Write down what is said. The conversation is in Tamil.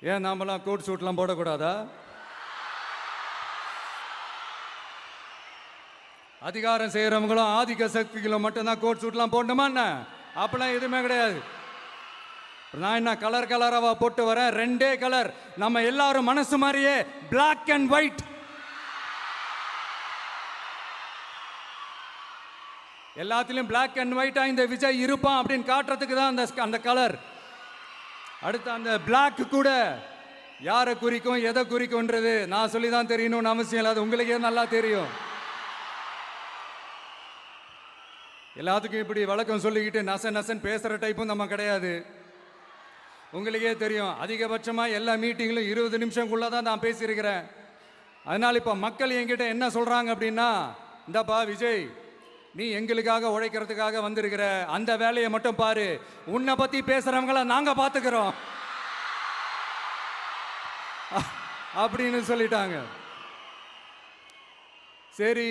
ஏன் நாமெல்லாம் கோட் சூட்லாம் போடக்கூடாதா? அதிகாரம் செய்யறவங்களும் ஆதிக்க சக்திகளும் மட்டும்தான் கோட் சூட்லாம் போடணுமா என்ன? அப்பெல்லாம் எதுவுமே கிடையாது. நான் என்ன கலர் கலராவா போட்டு வரேன்? ரெண்டே கலர், நம்ம எல்லாரும் மனசு மாதிரியே பிளாக் அண்ட் ஒயிட். எல்லாத்திலும் பிளாக் அண்ட் ஒயிட்டா இந்த விஜய் இருப்பான் அப்படின்னு காட்டுறதுக்கு தான் அந்த கலர். அடுத்து அந்த பிளாக் கூட யாரை குறிக்கும் எதை குறிக்கும்ன்றது நான் சொல்லி தான் தெரியணும்னு அவசியம் இல்லை, அது உங்களுக்கே நல்லா தெரியும். எல்லாத்துக்கும் இப்படி வழக்கம் சொல்லிக்கிட்டு நசன் பேசுகிற டைப்பும் நம்ம கிடையாது. உங்களுக்கே தெரியும், அதிகபட்சமாக எல்லா மீட்டிங்கிலும் 20 நிமிஷம்குள்ளே தான் நான் பேசியிருக்கிறேன். அதனால் இப்போ மக்கள் என்கிட்ட என்ன சொல்கிறாங்க அப்படின்னா, இந்தாப்பா விஜய், நீ எங்களுக்காக உழைக்கிறதுக்காக வந்திருக்கிற, அந்த வேலையை மட்டும் பாரு, உன்னை பற்றி பேசுகிறவங்கள நாங்கள் பார்த்துக்கிறோம் அப்படின்னு சொல்லிட்டாங்க. சரி,